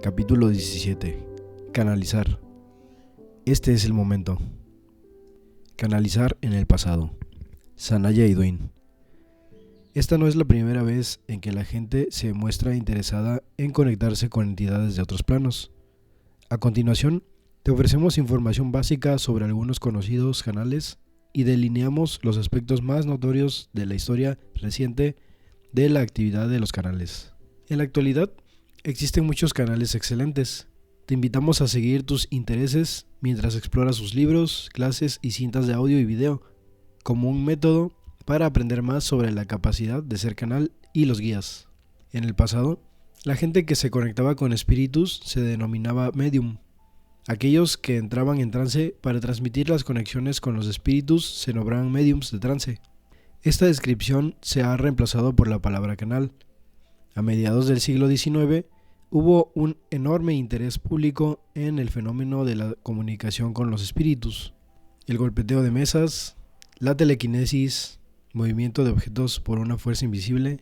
Capítulo 17. Canalizar. Este es el momento. Canalizar en el pasado. Sanaya y Dwayne. Esta no es la primera vez en que la gente se muestra interesada en conectarse con entidades de otros planos. A continuación, te ofrecemos información básica sobre algunos conocidos canales y delineamos los aspectos más notorios de la historia reciente de la actividad de los canales. En la actualidad, existen muchos canales excelentes. Te invitamos a seguir tus intereses mientras exploras sus libros, clases y cintas de audio y video, como un método para aprender más sobre la capacidad de ser canal y los guías. En el pasado, la gente que se conectaba con espíritus se denominaba medium. Aquellos que entraban en trance para transmitir las conexiones con los espíritus se nombraban mediums de trance. Esta descripción se ha reemplazado por la palabra canal. A mediados del siglo XIX, hubo un enorme interés público en el fenómeno de la comunicación con los espíritus. El golpeteo de mesas, la telequinesis, movimiento de objetos por una fuerza invisible,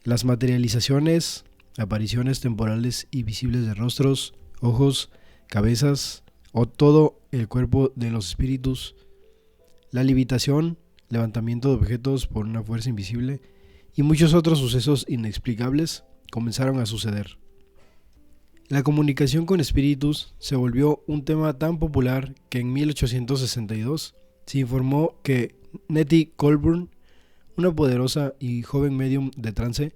las materializaciones, apariciones temporales y visibles de rostros, ojos, cabezas o todo el cuerpo de los espíritus, la levitación, levantamiento de objetos por una fuerza invisible y muchos otros sucesos inexplicables comenzaron a suceder. La comunicación con espíritus se volvió un tema tan popular que en 1862 se informó que Nettie Colburn, una poderosa y joven medium de trance,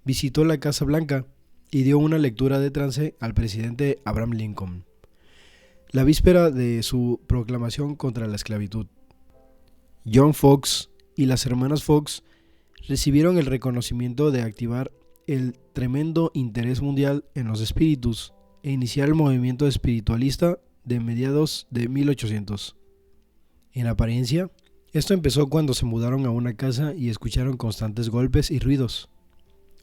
visitó la Casa Blanca y dio una lectura de trance al presidente Abraham Lincoln, la víspera de su proclamación contra la esclavitud. John Fox y las hermanas Fox recibieron el reconocimiento de activar el tremendo interés mundial en los espíritus e iniciar el movimiento espiritualista de mediados de 1800. En apariencia, esto empezó cuando se mudaron a una casa y escucharon constantes golpes y ruidos.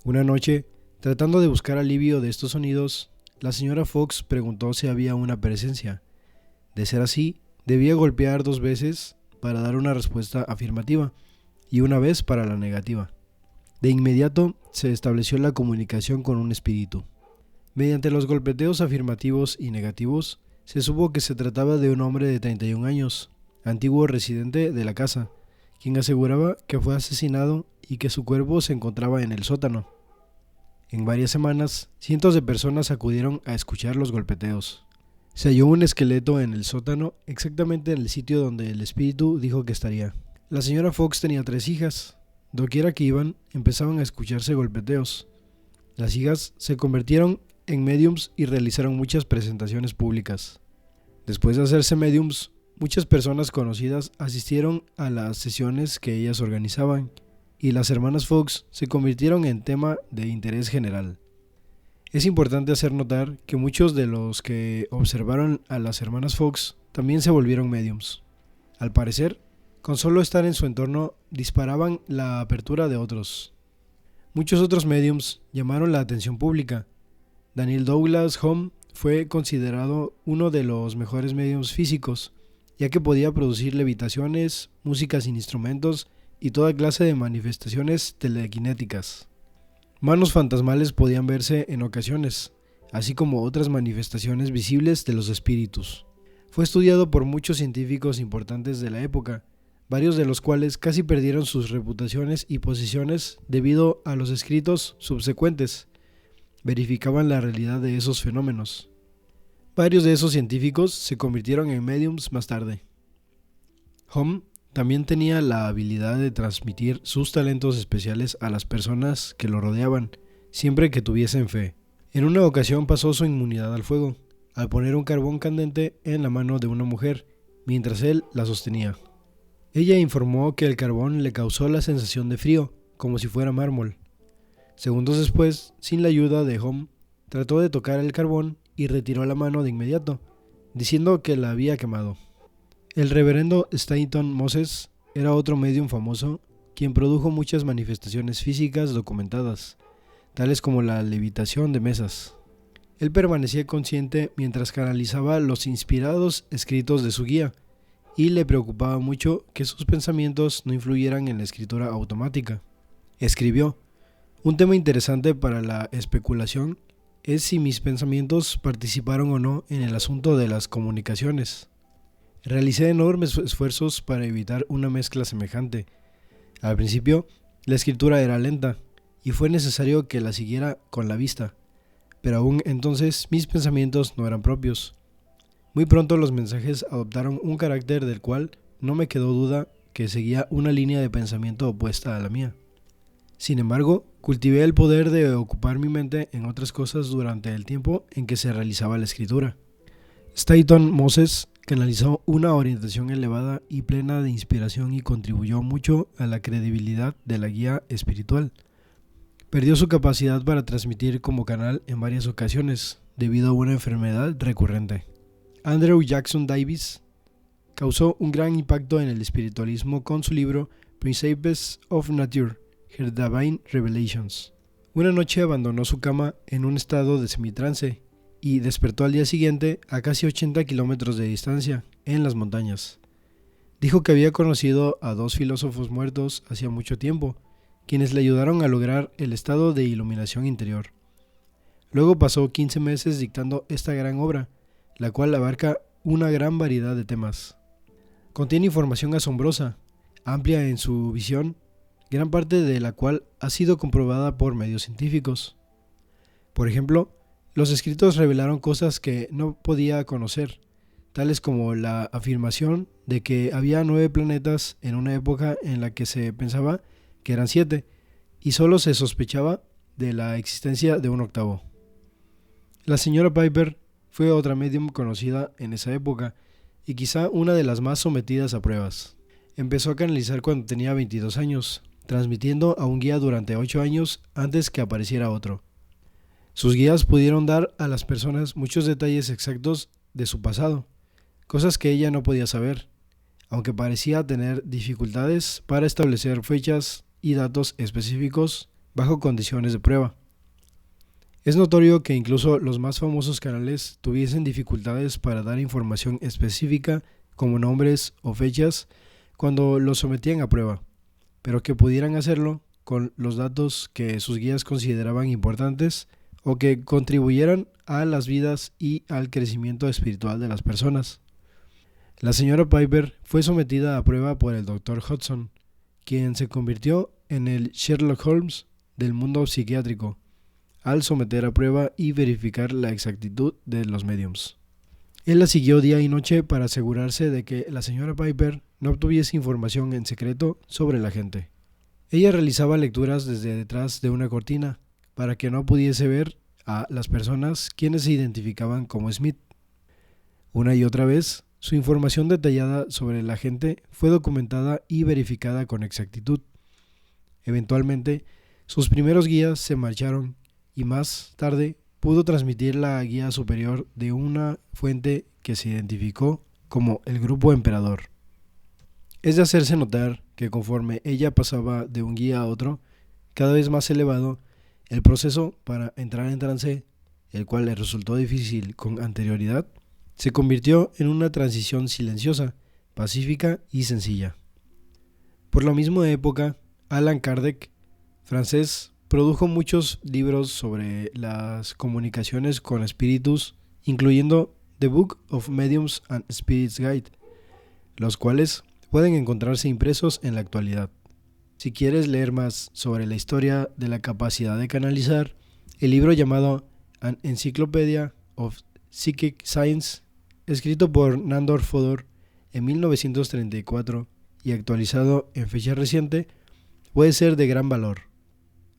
Una noche, tratando de buscar alivio de estos sonidos, la señora Fox preguntó si había una presencia. De ser así, debía golpear 2 veces para dar una respuesta afirmativa y una vez para la negativa. De inmediato se estableció la comunicación con un espíritu. Mediante los golpeteos afirmativos y negativos, se supo que se trataba de un hombre de 31 años, antiguo residente de la casa, quien aseguraba que fue asesinado y que su cuerpo se encontraba en el sótano. En varias semanas, cientos de personas acudieron a escuchar los golpeteos. Se halló un esqueleto en el sótano, exactamente en el sitio donde el espíritu dijo que estaría. La señora Fox tenía 3 hijas. Doquiera que iban, empezaban a escucharse golpeteos. Las hijas se convirtieron en mediums y realizaron muchas presentaciones públicas. Después de hacerse mediums, muchas personas conocidas asistieron a las sesiones que ellas organizaban, y las hermanas Fox se convirtieron en tema de interés general. Es importante hacer notar que muchos de los que observaron a las hermanas Fox también se volvieron mediums. Al parecer, con solo estar en su entorno disparaban la apertura de otros. Muchos otros mediums llamaron la atención pública. Daniel Douglas Home fue considerado uno de los mejores mediums físicos, ya que podía producir levitaciones, música sin instrumentos y toda clase de manifestaciones telequinéticas. Manos fantasmales podían verse en ocasiones, así como otras manifestaciones visibles de los espíritus. Fue estudiado por muchos científicos importantes de la época, varios de los cuales casi perdieron sus reputaciones y posiciones debido a los escritos subsecuentes. Verificaban la realidad de esos fenómenos. Varios de esos científicos se convirtieron en mediums más tarde. Home también tenía la habilidad de transmitir sus talentos especiales a las personas que lo rodeaban, siempre que tuviesen fe. En una ocasión pasó su inmunidad al fuego, al poner un carbón candente en la mano de una mujer, mientras él la sostenía. Ella informó que el carbón le causó la sensación de frío, como si fuera mármol. Segundos después, sin la ayuda de Home, trató de tocar el carbón y retiró la mano de inmediato, diciendo que la había quemado. El reverendo Stanton Moses era otro medium famoso, quien produjo muchas manifestaciones físicas documentadas, tales como la levitación de mesas. Él permanecía consciente mientras canalizaba los inspirados escritos de su guía, y le preocupaba mucho que sus pensamientos no influyeran en la escritura automática. Escribió: un tema interesante para la especulación es si mis pensamientos participaron o no en el asunto de las comunicaciones. Realicé enormes esfuerzos para evitar una mezcla semejante. Al principio, la escritura era lenta, y fue necesario que la siguiera con la vista, pero aún entonces mis pensamientos no eran propios. Muy pronto los mensajes adoptaron un carácter del cual no me quedó duda que seguía una línea de pensamiento opuesta a la mía. Sin embargo, cultivé el poder de ocupar mi mente en otras cosas durante el tiempo en que se realizaba la escritura. Staton Moses canalizó una orientación elevada y plena de inspiración y contribuyó mucho a la credibilidad de la guía espiritual. Perdió su capacidad para transmitir como canal en varias ocasiones debido a una enfermedad recurrente. Andrew Jackson Davis causó un gran impacto en el espiritualismo con su libro Principles of Nature, Her Divine Revelations. Una noche abandonó su cama en un estado de semitrance y despertó al día siguiente a casi 80 kilómetros de distancia, en las montañas. Dijo que había conocido a 2 filósofos muertos hacía mucho tiempo, quienes le ayudaron a lograr el estado de iluminación interior. Luego pasó 15 meses dictando esta gran obra, la cual abarca una gran variedad de temas. Contiene información asombrosa, amplia en su visión, gran parte de la cual ha sido comprobada por medios científicos. Por ejemplo, los escritos revelaron cosas que no podía conocer, tales como la afirmación de que había 9 planetas en una época en la que se pensaba que eran 7, y solo se sospechaba de la existencia de un octavo. La señora Piper fue otra medium conocida en esa época, y quizá una de las más sometidas a pruebas. Empezó a canalizar cuando tenía 22 años, transmitiendo a un guía durante 8 años antes que apareciera otro. Sus guías pudieron dar a las personas muchos detalles exactos de su pasado, cosas que ella no podía saber, aunque parecía tener dificultades para establecer fechas y datos específicos bajo condiciones de prueba. Es notorio que incluso los más famosos canales tuviesen dificultades para dar información específica como nombres o fechas cuando los sometían a prueba, pero que pudieran hacerlo con los datos que sus guías consideraban importantes o que contribuyeran a las vidas y al crecimiento espiritual de las personas. La señora Piper fue sometida a prueba por el Dr. Hudson, quien se convirtió en el Sherlock Holmes del mundo psiquiátrico, al someter a prueba y verificar la exactitud de los mediums. Él la siguió día y noche para asegurarse de que la señora Piper no obtuviese información en secreto sobre la gente. Ella realizaba lecturas desde detrás de una cortina para que no pudiese ver a las personas quienes se identificaban como Smith. Una y otra vez, su información detallada sobre la gente fue documentada y verificada con exactitud. Eventualmente, sus primeros guías se marcharon y más tarde pudo transmitir la guía superior de una fuente que se identificó como el Grupo Emperador. Es de hacerse notar que conforme ella pasaba de un guía a otro, cada vez más elevado, el proceso para entrar en trance, el cual le resultó difícil con anterioridad, se convirtió en una transición silenciosa, pacífica y sencilla. Por la misma época, Allan Kardec, francés, produjo muchos libros sobre las comunicaciones con espíritus, incluyendo The Book of Mediums and Spirits Guide, los cuales pueden encontrarse impresos en la actualidad. Si quieres leer más sobre la historia de la capacidad de canalizar, el libro llamado An Encyclopedia of Psychic Science, escrito por Nandor Fodor en 1934 y actualizado en fecha reciente, puede ser de gran valor.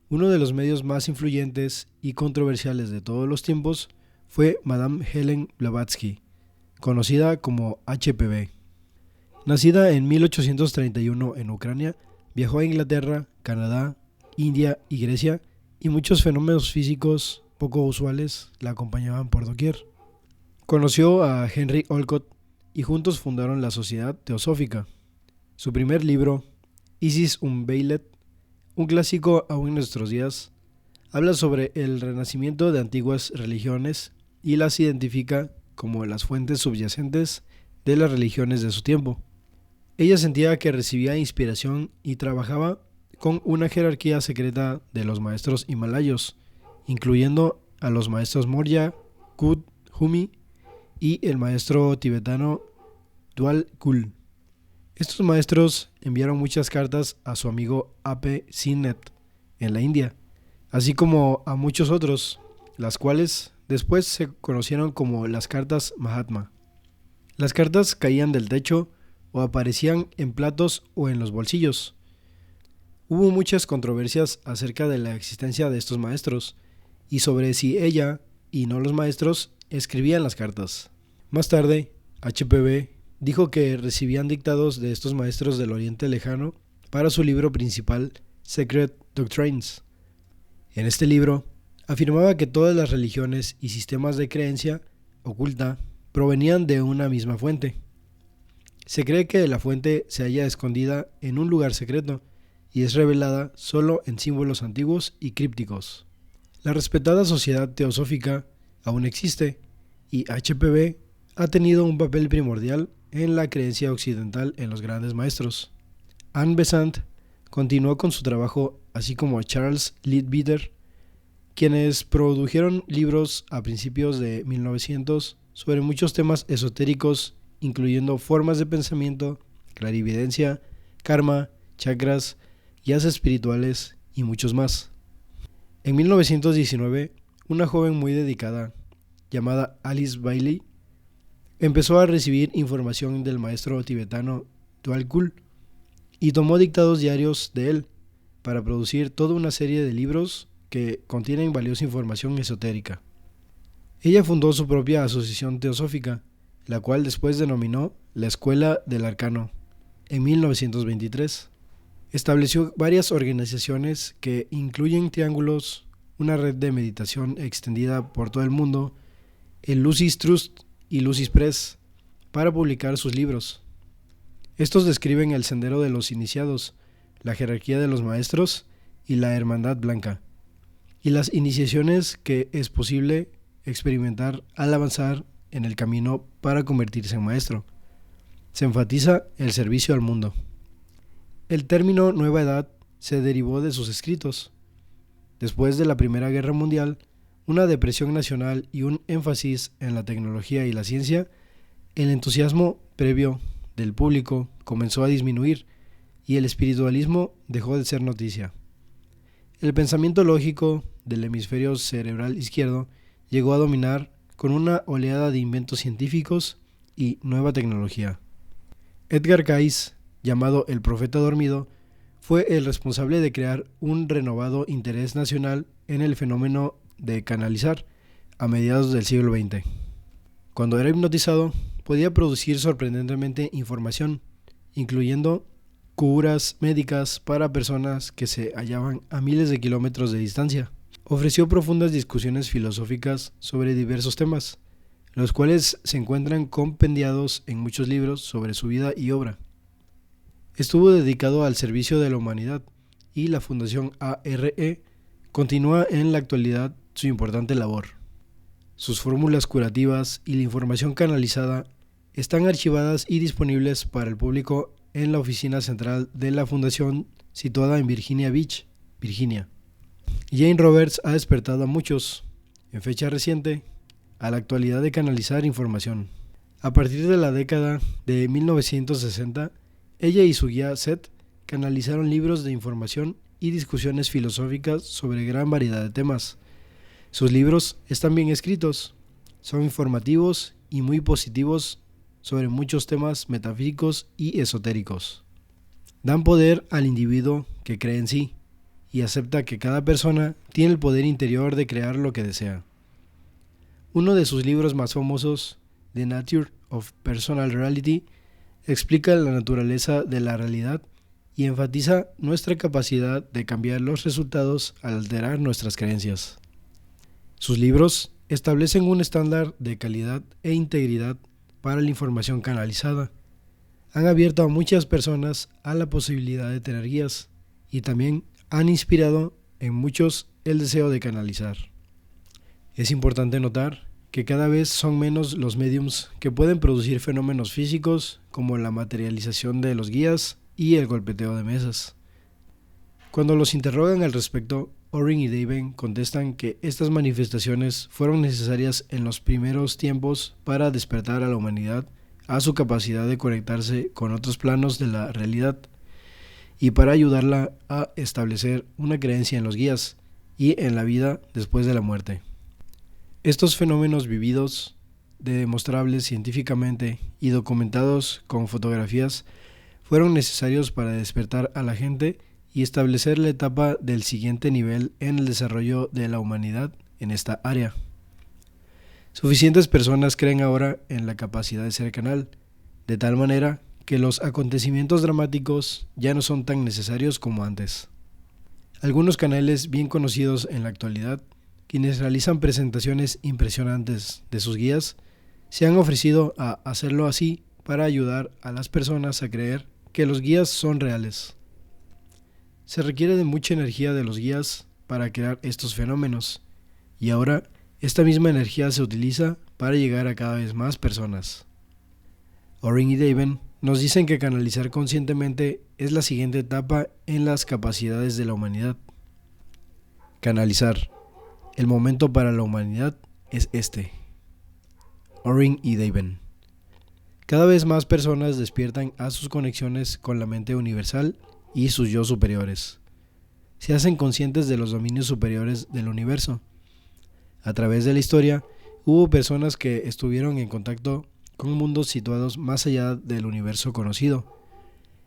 Uno de los medios más influyentes y controversiales de todos los tiempos fue Madame Helen Blavatsky, conocida como HPV. Nacida en 1831 en Ucrania, viajó a Inglaterra, Canadá, India y Grecia, y muchos fenómenos físicos poco usuales la acompañaban por doquier. Conoció a Henry Olcott y juntos fundaron la Sociedad Teosófica. Su primer libro, Isis Unveiled, un clásico aún en nuestros días, habla sobre el renacimiento de antiguas religiones y las identifica como las fuentes subyacentes de las religiones de su tiempo. Ella sentía que recibía inspiración y trabajaba con una jerarquía secreta de los maestros himalayos, incluyendo a los maestros Morya, Kut, Humi y el maestro tibetano Dwal Kul. Estos maestros enviaron muchas cartas a su amigo A.P. Sinnet en la India, así como a muchos otros, las cuales después se conocieron como las cartas Mahatma. Las cartas caían del techo o aparecían en platos o en los bolsillos. Hubo muchas controversias acerca de la existencia de estos maestros y sobre si ella y no los maestros escribían las cartas. Más tarde, HPB dijo que recibían dictados de estos maestros del Oriente Lejano para su libro principal, Secret Doctrines. En este libro, afirmaba que todas las religiones y sistemas de creencia oculta provenían de una misma fuente. Se cree que la fuente se halla escondida en un lugar secreto y es revelada solo en símbolos antiguos y crípticos. La respetada sociedad teosófica aún existe y HPB ha tenido un papel primordial en la creencia occidental en los grandes maestros. Anne Besant continuó con su trabajo, así como Charles Leadbeater, quienes produjeron libros a principios de 1900 sobre muchos temas esotéricos, incluyendo formas de pensamiento, clarividencia, karma, chakras, guías espirituales y muchos más. En 1919, una joven muy dedicada, llamada Alice Bailey, empezó a recibir información del maestro tibetano Dwal Kul y tomó dictados diarios de él para producir toda una serie de libros que contienen valiosa información esotérica. Ella fundó su propia asociación teosófica, la cual después denominó la Escuela del Arcano, en 1923. Estableció varias organizaciones que incluyen triángulos, una red de meditación extendida por todo el mundo, el Lucis Trust y Lucis Press, para publicar sus libros. Estos describen el sendero de los iniciados, la jerarquía de los maestros y la hermandad blanca, y las iniciaciones que es posible experimentar al avanzar en el camino para convertirse en maestro. Se enfatiza el servicio al mundo. El término Nueva Edad se derivó de sus escritos. Después de la Primera Guerra Mundial, una depresión nacional y un énfasis en la tecnología y la ciencia, el entusiasmo previo del público comenzó a disminuir y el espiritualismo dejó de ser noticia. El pensamiento lógico del hemisferio cerebral izquierdo llegó a dominar con una oleada de inventos científicos y nueva tecnología. Edgar Cayce, llamado el profeta dormido, fue el responsable de crear un renovado interés nacional en el fenómeno de canalizar a mediados del siglo XX. Cuando era hipnotizado, podía producir sorprendentemente información, incluyendo curas médicas para personas que se hallaban a miles de kilómetros de distancia. Ofreció profundas discusiones filosóficas sobre diversos temas, los cuales se encuentran compendiados en muchos libros sobre su vida y obra. Estuvo dedicado al servicio de la humanidad y la Fundación ARE continúa en la actualidad su importante labor. Sus fórmulas curativas y la información canalizada están archivadas y disponibles para el público en la oficina central de la fundación situada en Virginia Beach, Virginia. Jane Roberts ha despertado a muchos, en fecha reciente, a la actualidad de canalizar información. A partir de la década de 1960, ella y su guía Seth canalizaron libros de información y discusiones filosóficas sobre gran variedad de temas. Sus libros están bien escritos, son informativos y muy positivos sobre muchos temas metafísicos y esotéricos. Dan poder al individuo que cree en sí y acepta que cada persona tiene el poder interior de crear lo que desea. Uno de sus libros más famosos, The Nature of Personal Reality, explica la naturaleza de la realidad y enfatiza nuestra capacidad de cambiar los resultados al alterar nuestras creencias. Sus libros establecen un estándar de calidad e integridad para la información canalizada. Han abierto a muchas personas a la posibilidad de tener guías y también han inspirado en muchos el deseo de canalizar. Es importante notar que cada vez son menos los médiums que pueden producir fenómenos físicos como la materialización de los guías y el golpeteo de mesas. Cuando los interrogan al respecto, Orin y Daven contestan que estas manifestaciones fueron necesarias en los primeros tiempos para despertar a la humanidad a su capacidad de conectarse con otros planos de la realidad y para ayudarla a establecer una creencia en los guías y en la vida después de la muerte. Estos fenómenos vividos, demostrables científicamente y documentados con fotografías, fueron necesarios para despertar a la gente y establecer la etapa del siguiente nivel en el desarrollo de la humanidad en esta área. Suficientes personas creen ahora en la capacidad de ser canal, de tal manera que los acontecimientos dramáticos ya no son tan necesarios como antes. Algunos canales bien conocidos en la actualidad, quienes realizan presentaciones impresionantes de sus guías, se han ofrecido a hacerlo así para ayudar a las personas a creer que los guías son reales. Se requiere de mucha energía de los guías para crear estos fenómenos, y ahora esta misma energía se utiliza para llegar a cada vez más personas. Orin y Daven nos dicen que canalizar conscientemente es la siguiente etapa en las capacidades de la humanidad. Canalizar. El momento para la humanidad es este. Orin y Daven. Cada vez más personas despiertan a sus conexiones con la mente universal y sus yo superiores. Se hacen conscientes de los dominios superiores del universo. A través de la historia, hubo personas que estuvieron en contacto con mundos situados más allá del universo conocido.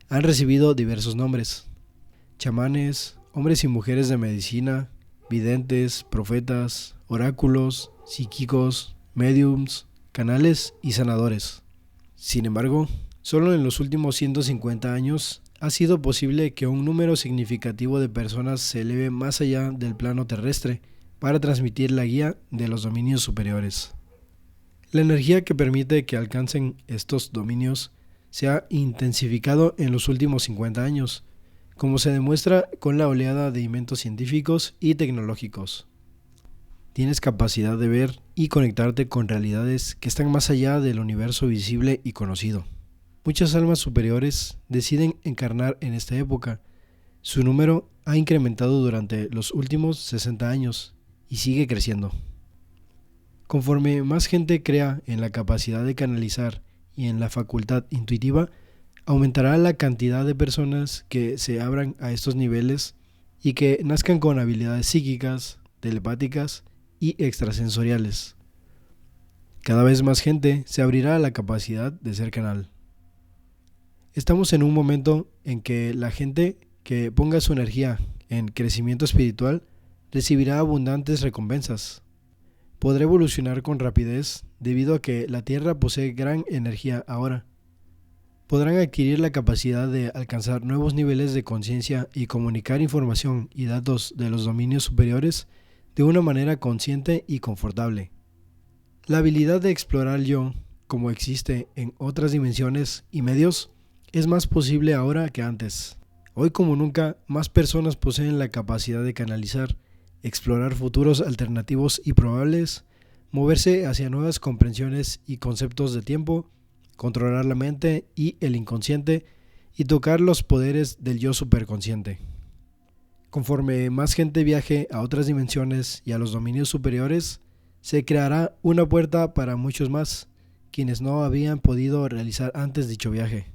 Han recibido diversos nombres: chamanes, hombres y mujeres de medicina, videntes, profetas, oráculos, psíquicos, mediums, canales y sanadores. Sin embargo, solo en los últimos 150 años ha sido posible que un número significativo de personas se eleve más allá del plano terrestre para transmitir la guía de los dominios superiores. La energía que permite que alcancen estos dominios se ha intensificado en los últimos 50 años, como se demuestra con la oleada de inventos científicos y tecnológicos. Tienes capacidad de ver y conectarte con realidades que están más allá del universo visible y conocido. Muchas almas superiores deciden encarnar en esta época. Su número ha incrementado durante los últimos 60 años y sigue creciendo. Conforme más gente crea en la capacidad de canalizar y en la facultad intuitiva, aumentará la cantidad de personas que se abran a estos niveles y que nazcan con habilidades psíquicas, telepáticas y extrasensoriales. Cada vez más gente se abrirá a la capacidad de ser canal. Estamos en un momento en que la gente que ponga su energía en crecimiento espiritual recibirá abundantes recompensas. Podrá evolucionar con rapidez debido a que la Tierra posee gran energía ahora. Podrán adquirir la capacidad de alcanzar nuevos niveles de conciencia y comunicar información y datos de los dominios superiores de una manera consciente y confortable. La habilidad de explorar el yo, como existe en otras dimensiones y medios, es más posible ahora que antes. Hoy como nunca, más personas poseen la capacidad de canalizar, explorar futuros alternativos y probables, moverse hacia nuevas comprensiones y conceptos de tiempo, controlar la mente y el inconsciente y tocar los poderes del yo superconsciente. Conforme más gente viaje a otras dimensiones y a los dominios superiores, se creará una puerta para muchos más, quienes no habían podido realizar antes dicho viaje.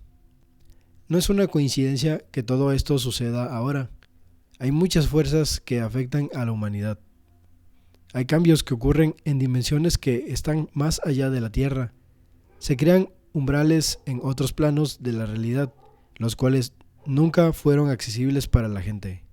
No es una coincidencia que todo esto suceda ahora. Hay muchas fuerzas que afectan a la humanidad. Hay cambios que ocurren en dimensiones que están más allá de la Tierra. Se crean umbrales en otros planos de la realidad, los cuales nunca fueron accesibles para la gente.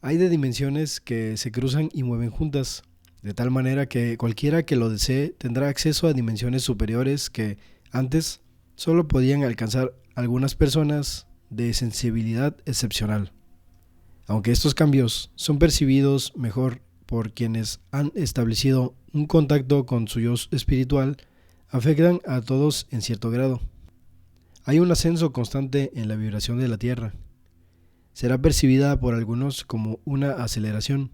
Hay de dimensiones que se cruzan y mueven juntas, de tal manera que cualquiera que lo desee tendrá acceso a dimensiones superiores que antes solo podían alcanzar algunas personas de sensibilidad excepcional. Aunque estos cambios son percibidos mejor por quienes han establecido un contacto con su yo espiritual, afectan a todos en cierto grado. Hay un ascenso constante en la vibración de la Tierra. Será percibida por algunos como una aceleración.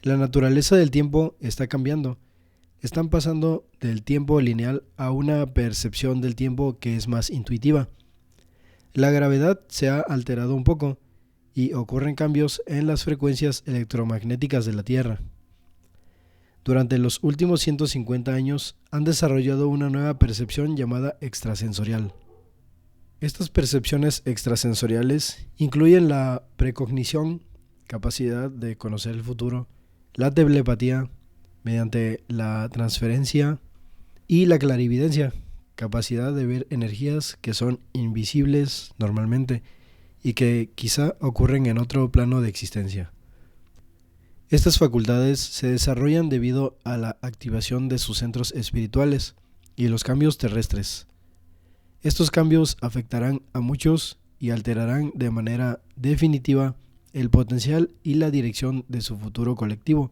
La naturaleza del tiempo está cambiando. Están pasando del tiempo lineal a una percepción del tiempo que es más intuitiva. La gravedad se ha alterado un poco y ocurren cambios en las frecuencias electromagnéticas de la Tierra. Durante los últimos 150 años han desarrollado una nueva percepción llamada extrasensorial. Estas percepciones extrasensoriales incluyen la precognición, capacidad de conocer el futuro, la telepatía mediante la transferencia y la clarividencia, capacidad de ver energías que son invisibles normalmente y que quizá ocurren en otro plano de existencia. Estas facultades se desarrollan debido a la activación de sus centros espirituales y los cambios terrestres. Estos cambios afectarán a muchos y alterarán de manera definitiva el potencial y la dirección de su futuro colectivo.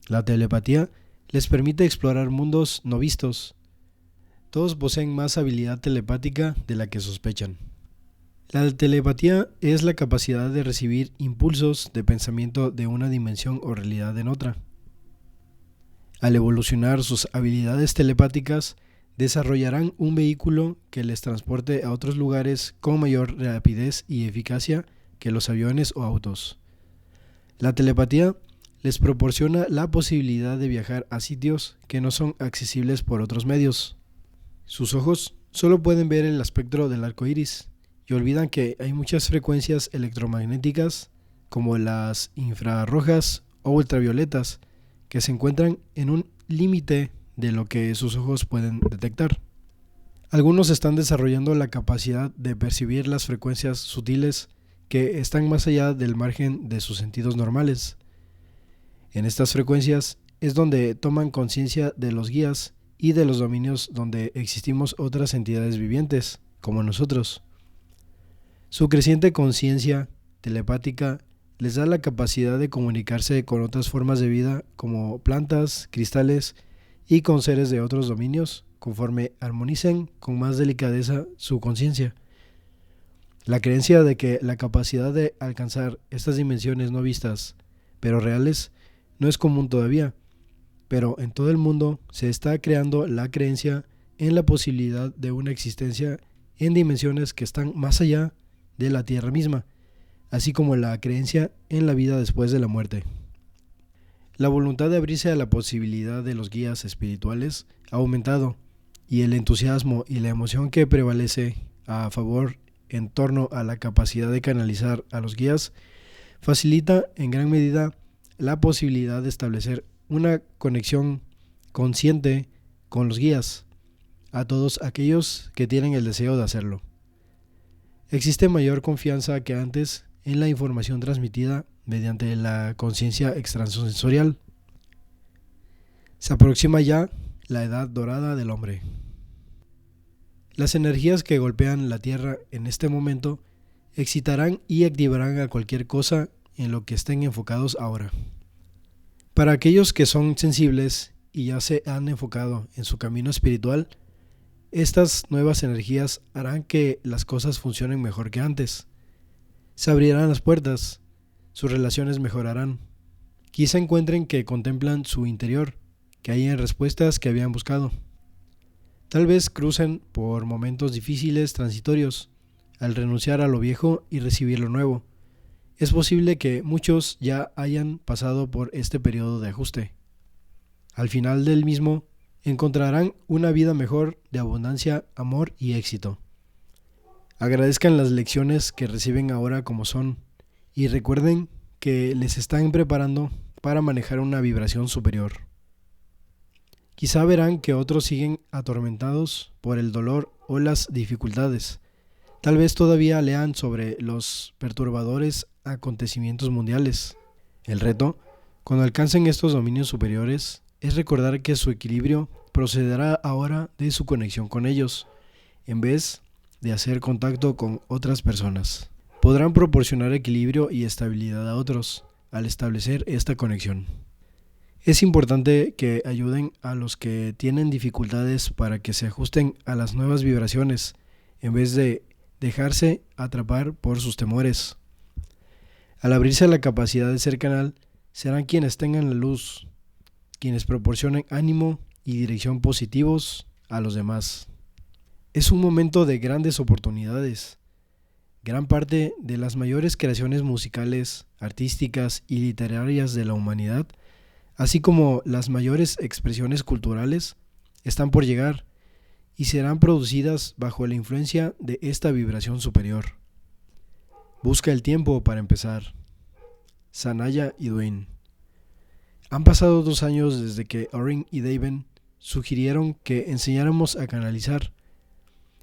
La telepatía les permite explorar mundos no vistos. Todos poseen más habilidad telepática de la que sospechan. La telepatía es la capacidad de recibir impulsos de pensamiento de una dimensión o realidad en otra. Al evolucionar sus habilidades telepáticas, desarrollarán un vehículo que les transporte a otros lugares con mayor rapidez y eficacia que los aviones o autos. La telepatía les proporciona la posibilidad de viajar a sitios que no son accesibles por otros medios. Sus ojos solo pueden ver el espectro del arco iris y olvidan que hay muchas frecuencias electromagnéticas, como las infrarrojas o ultravioletas, que se encuentran en un límite de lo que sus ojos pueden detectar. Algunos están desarrollando la capacidad de percibir las frecuencias sutiles que están más allá del margen de sus sentidos normales. En estas frecuencias es donde toman conciencia de los guías y de los dominios donde existimos otras entidades vivientes, como nosotros. Su creciente conciencia telepática les da la capacidad de comunicarse con otras formas de vida como plantas, cristales y con seres de otros dominios conforme armonicen con más delicadeza su conciencia. La creencia de que la capacidad de alcanzar estas dimensiones no vistas, pero reales, no es común todavía, pero en todo el mundo se está creando la creencia en la posibilidad de una existencia en dimensiones que están más allá de la Tierra misma, así como la creencia en la vida después de la muerte. La voluntad de abrirse a la posibilidad de los guías espirituales ha aumentado, y el entusiasmo y la emoción que prevalece a favor en torno a la capacidad de canalizar a los guías facilita en gran medida la posibilidad de establecer una conexión consciente con los guías, a todos aquellos que tienen el deseo de hacerlo. Existe mayor confianza que antes en la información transmitida mediante la conciencia extrasensorial. Se aproxima ya la edad dorada del hombre. Las energías que golpean la Tierra en este momento excitarán y activarán a cualquier cosa en lo que estén enfocados ahora. Para aquellos que son sensibles y ya se han enfocado en su camino espiritual, estas nuevas energías harán que las cosas funcionen mejor que antes. Se abrirán las puertas, sus relaciones mejorarán. Quizá encuentren que contemplan su interior, que hayan respuestas que habían buscado. Tal vez crucen por momentos difíciles transitorios, al renunciar a lo viejo y recibir lo nuevo. Es posible que muchos ya hayan pasado por este periodo de ajuste. Al final del mismo, encontrarán una vida mejor de abundancia, amor y éxito. Agradezcan las lecciones que reciben ahora como son y recuerden que les están preparando para manejar una vibración superior. Quizá verán que otros siguen atormentados por el dolor o las dificultades. Tal vez todavía lean sobre los perturbadores acontecimientos mundiales. El reto, cuando alcancen estos dominios superiores, es recordar que su equilibrio procederá ahora de su conexión con ellos, en vez de hacer contacto con otras personas. Podrán proporcionar equilibrio y estabilidad a otros al establecer esta conexión. Es importante que ayuden a los que tienen dificultades para que se ajusten a las nuevas vibraciones, en vez de dejarse atrapar por sus temores. Al abrirse a la capacidad de ser canal, serán quienes tengan la luz, quienes proporcionen ánimo y dirección positivos a los demás. Es un momento de grandes oportunidades. Gran parte de las mayores creaciones musicales, artísticas y literarias de la humanidad, así como las mayores expresiones culturales, están por llegar y serán producidas bajo la influencia de esta vibración superior. Busca el tiempo para empezar. Sanaya y Dwayne. Han pasado 2 años desde que Oren y Daven sugirieron que enseñáramos a canalizar.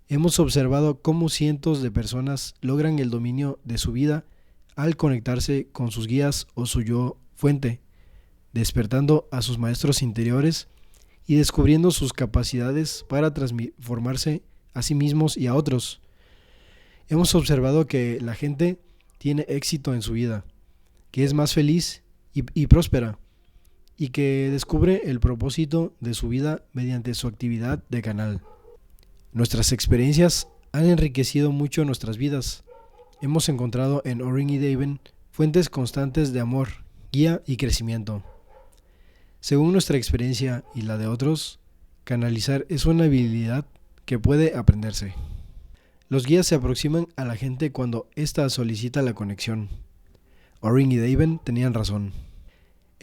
Hemos observado cómo cientos de personas logran el dominio de su vida al conectarse con sus guías o su yo fuente, despertando a sus maestros interiores y descubriendo sus capacidades para transformarse a sí mismos y a otros. Hemos observado que la gente tiene éxito en su vida, que es más feliz y próspera, y que descubre el propósito de su vida mediante su actividad de canal. Nuestras experiencias han enriquecido mucho nuestras vidas. Hemos encontrado en Oren y Daven fuentes constantes de amor, guía y crecimiento. Según nuestra experiencia y la de otros, canalizar es una habilidad que puede aprenderse. Los guías se aproximan a la gente cuando ésta solicita la conexión. Oren y Daven tenían razón.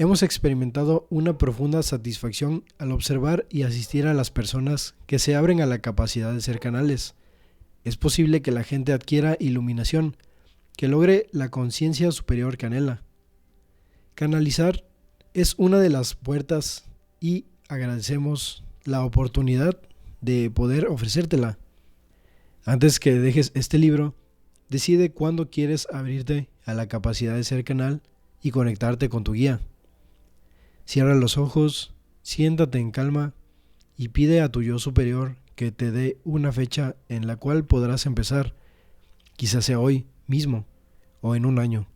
Hemos experimentado una profunda satisfacción al observar y asistir a las personas que se abren a la capacidad de ser canales. Es posible que la gente adquiera iluminación, que logre la conciencia superior que anhela. Canalizar es una de las puertas y agradecemos la oportunidad de poder ofrecértela. Antes que dejes este libro, decide cuándo quieres abrirte a la capacidad de ser canal y conectarte con tu guía. Cierra los ojos, siéntate en calma y pide a tu yo superior que te dé una fecha en la cual podrás empezar, quizás sea hoy mismo o en un año.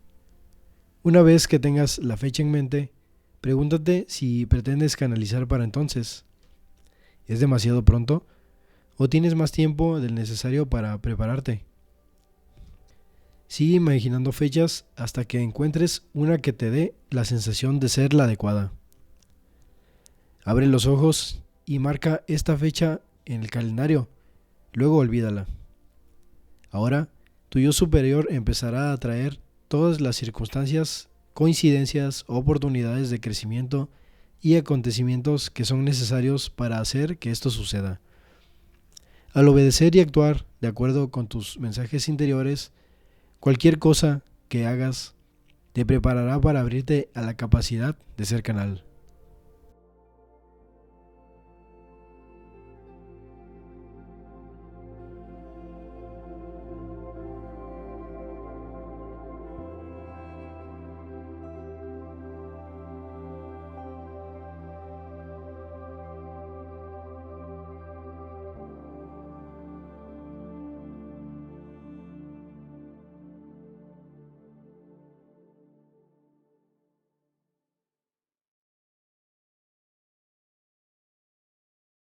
Una vez que tengas la fecha en mente, pregúntate si pretendes canalizar para entonces. ¿Es demasiado pronto o tienes más tiempo del necesario para prepararte? Sigue imaginando fechas hasta que encuentres una que te dé la sensación de ser la adecuada. Abre los ojos y marca esta fecha en el calendario, luego olvídala. Ahora, tu yo superior empezará a atraer todas las circunstancias, coincidencias, oportunidades de crecimiento y acontecimientos que son necesarios para hacer que esto suceda. Al obedecer y actuar de acuerdo con tus mensajes interiores, cualquier cosa que hagas te preparará para abrirte a la capacidad de ser canal.